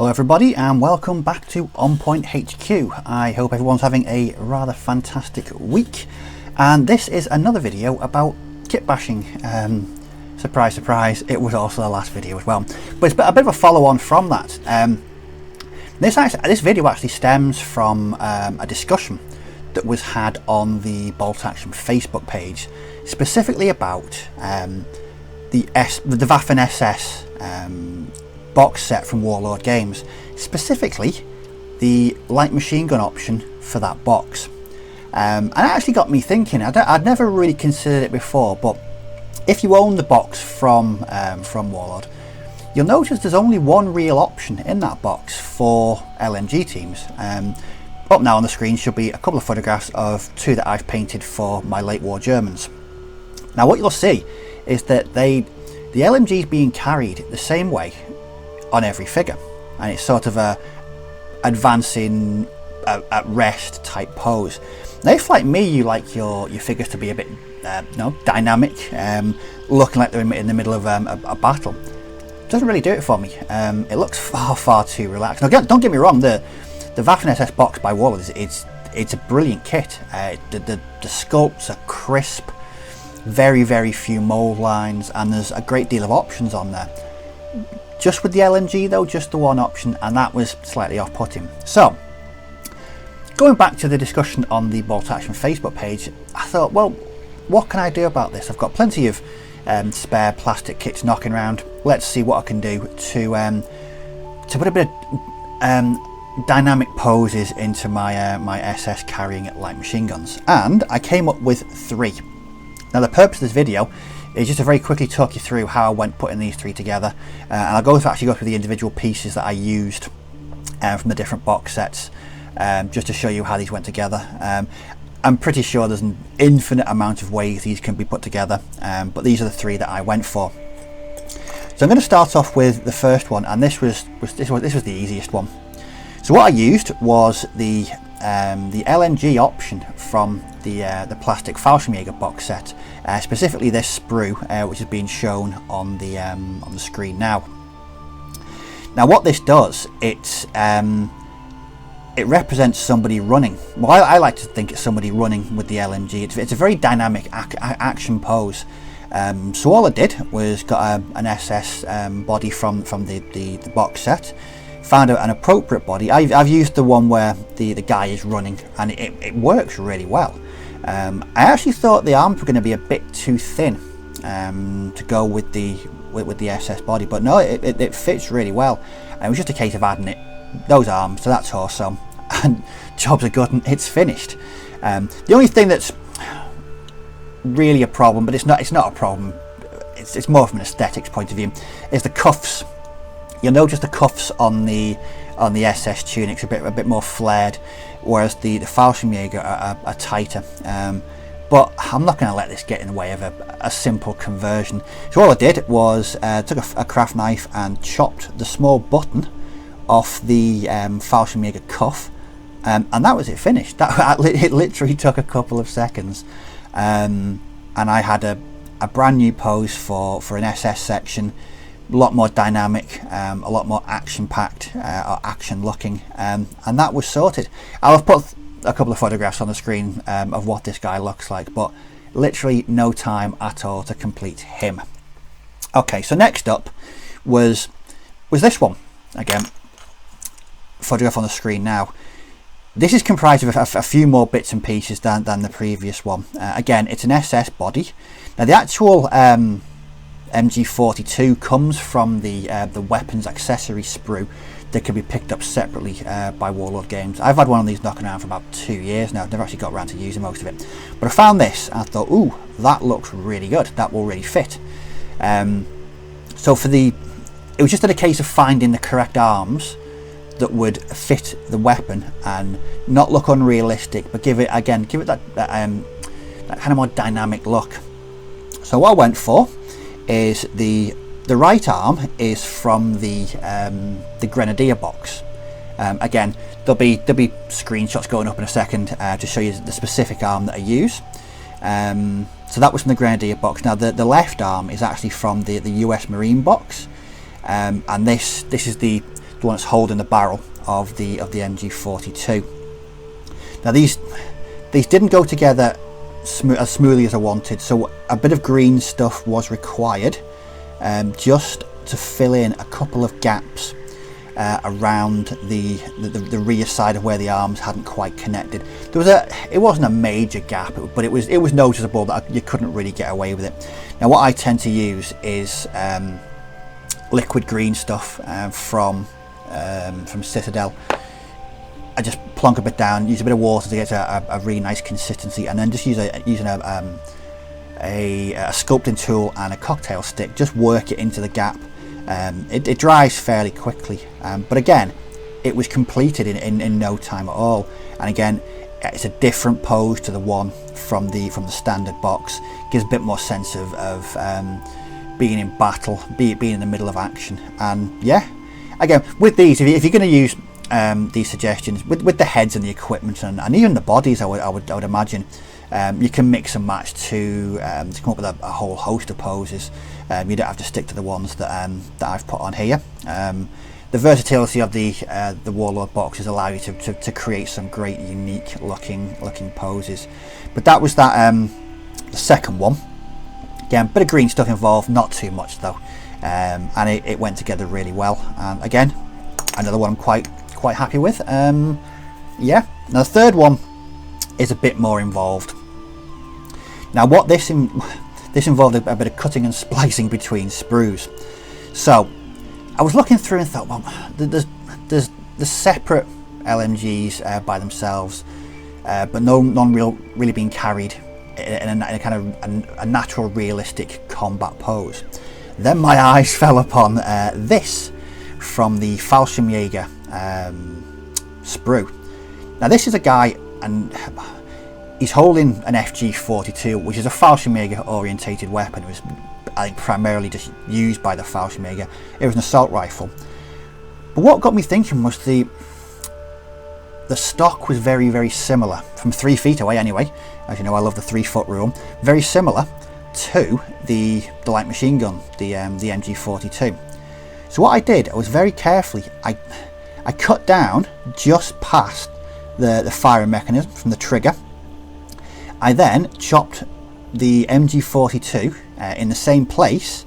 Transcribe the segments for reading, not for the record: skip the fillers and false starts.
Hello everybody and welcome back to On Point HQ. I hope everyone's having a rather fantastic week, and this is another video about kit bashing. Surprise surprise, it was also the last video as well, but it's a bit of a follow on from that. This video actually stems from a discussion that was had on the Bolt Action Facebook page, specifically about the Waffen SS box set from Warlord Games, specifically the light machine gun option for that box. And it actually got me thinking. I'd never really considered it before, but if you own the box from Warlord, you'll notice there's only one real option in that box for LMG teams. Up now on the screen should be a couple of photographs of two that I've painted for my late war Germans. Now what you'll see is that the LMG is being carried the same way on every figure, and it's sort of a advancing at rest type pose. Now if like me you like your figures to be a bit dynamic, looking like they're in the middle of a battle, it doesn't really do it for me. It looks far too relaxed. Now don't get me wrong, the Waffen SS box by Warlord it's a brilliant kit. The sculpts are crisp, very few mold lines, and there's a great deal of options on there. Just with the LMG though, just the one option, and that was slightly off-putting. So going back to the discussion on the Bolt Action Facebook page, I thought, well, what can I do about this? I've got plenty of spare plastic kits knocking around. Let's see what I can do to put a bit of dynamic poses into my my SS carrying light machine guns, and I came up with 3. Now the purpose of this video is just to very quickly talk you through how I went putting these 3 together, and I'll actually go through the individual pieces that I used from the different box sets, just to show you how these went together. I'm pretty sure there's an infinite amount of ways these can be put together, but these are the 3 that I went for. So I'm going to start off with the first one, and this was the easiest one. So what I used was the LMG option from the plastic Fallschirmjager box set, specifically this sprue, which is being shown on the screen now. Now what this does, it represents somebody running. Well, I like to think it's somebody running with the LMG. It's a very dynamic action pose. So all I did was got an SS body from the box set. Found an appropriate body. I've used the one where the guy is running, and it works really well. I actually thought the arms were going to be a bit too thin to go with the SS body, but no, it fits really well. And it was just a case of adding those arms to that torso, and jobs are good and it's finished. The only thing that's really a problem, but it's not a problem, it's more from an aesthetics point of view, is the cuffs. You'll notice the cuffs on the SS tunics are a bit more flared, whereas the Fallschirmjager are tighter. But I'm not going to let this get in the way of a simple conversion. So all I did was took a craft knife and chopped the small button off the Fallschirmjager cuff, and that was it, finished. It literally took a couple of seconds, and I had a brand new pose for an SS section. A lot more dynamic, a lot more action-packed, or action-looking, and that was sorted. I'll have put a couple of photographs on the screen of what this guy looks like, but literally no time at all to complete him. Okay, so next up was this one. Again, photograph on the screen now. This is comprised of a few more bits and pieces than the previous one. Again, it's an SS body. Now the actual MG42 comes from the weapons accessory sprue that can be picked up separately by Warlord Games. I've had one of these knocking around for about 2 years now. I've never actually got around to using most of it, but I found this and I thought, ooh, that looks really good, that will really fit. So it was just a case of finding the correct arms that would fit the weapon and not look unrealistic, but give it that kind of more dynamic look. So what I went for is the right arm is from the Grenadier box. Again, there'll be screenshots going up in a second to show you the specific arm that I use. So that was from the Grenadier box. Now the left arm is actually from the US Marine box, and this is the the one that's holding the barrel of the MG42. Now these didn't go together as smoothly as I wanted, so a bit of green stuff was required, just to fill in a couple of gaps around the rear side of where the arms hadn't quite connected. It wasn't a major gap, but it was noticeable that you couldn't really get away with it. Now what I tend to use is liquid green stuff from Citadel. I just plonk a bit down, use a bit of water to get a really nice consistency, and then just using a sculpting tool and a cocktail stick, just work it into the gap. It dries fairly quickly, but again, it was completed in no time at all. And again, it's a different pose to the one from the standard box. Gives a bit more sense of being in battle, being in the middle of action. And yeah, again, with these, if you're going to use these suggestions with the heads and the equipment and even the bodies, I would imagine you can mix and match to come up with a whole host of poses. You don't have to stick to the ones that I've put on here. The versatility of the Warlord boxes allow you to create some great unique looking poses. But that was the second one. Again, bit of green stuff involved, not too much though, and it went together really well. Again, another one I'm quite happy with. Yeah. Now the third one is a bit more involved. Now what this involved a bit of cutting and splicing between sprues. So I was looking through and thought, well, there's separate LMGs by themselves, but none really being carried in a kind of a natural, realistic combat pose. Then my eyes fell upon this from the Fallschirmjager sprue. Now this is a guy, and he's holding an FG42, which is a Fallschirmjager orientated weapon. It was, I think, primarily just used by the Fallschirmjager. It was an assault rifle. But what got me thinking was the stock was very, very similar, from 3 feet away anyway. As you know, I love the 3-foot rule. Very similar to the light machine gun, the MG42. So what I did, I was very carefully, I cut down just past the firing mechanism from the trigger. I then chopped the MG42 in the same place,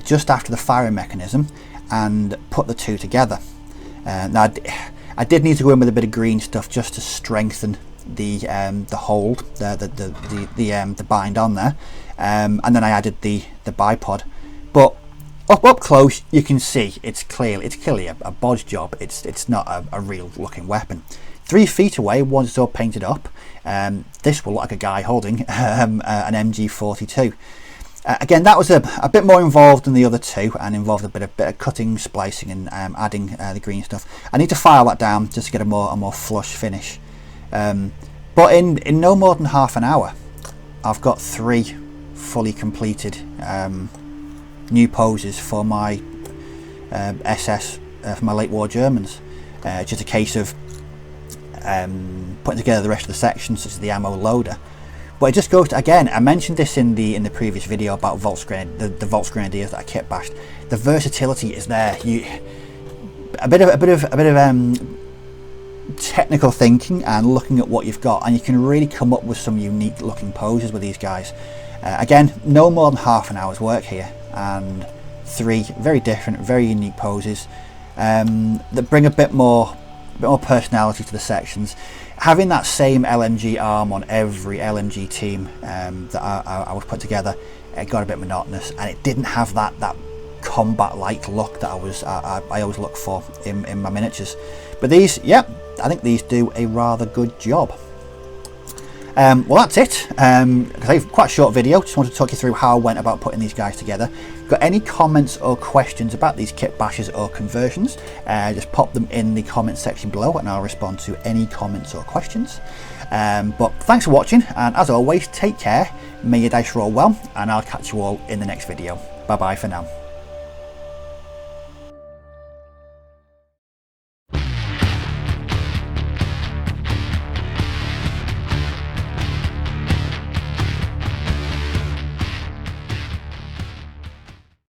just after the firing mechanism, and put the two together. Now I did need to go in with a bit of green stuff just to strengthen the hold, the bind on there, and then I added the bipod. But up close, you can see it's clearly a bodge job. It's not a real looking weapon. 3 feet away, once it's all painted up, this will look like a guy holding an MG42. Again, that was a bit more involved than the other two, and involved a bit of cutting, splicing, and adding the green stuff. I need to file that down just to get a more flush finish. But in no more than half an hour, I've got 3 fully completed new poses for my SS, for my late war Germans. Just a case of putting together the rest of the sections, such as the ammo loader. But it just goes to, again, I mentioned this in the previous video about the Volksgrenadiers that I kit bashed. The versatility is there. A bit of technical thinking and looking at what you've got, and you can really come up with some unique looking poses with these guys. Again, no more than half an hour's work here, and 3 very different, very unique poses that bring a bit more personality to the sections. Having that same LMG arm on every LMG team that I was put together, it got a bit monotonous, and it didn't have that combat-like look that I always look for in my miniatures. But these, yeah, I think these do a rather good job. Well, that's it. Quite a short video. Just wanted to talk you through how I went about putting these guys together. Got any comments or questions about these kit bashes or conversions, just pop them in the comment section below and I'll respond to any comments or questions. But thanks for watching, and as always, take care, may your dice roll well, and I'll catch you all in the next video. Bye bye for now.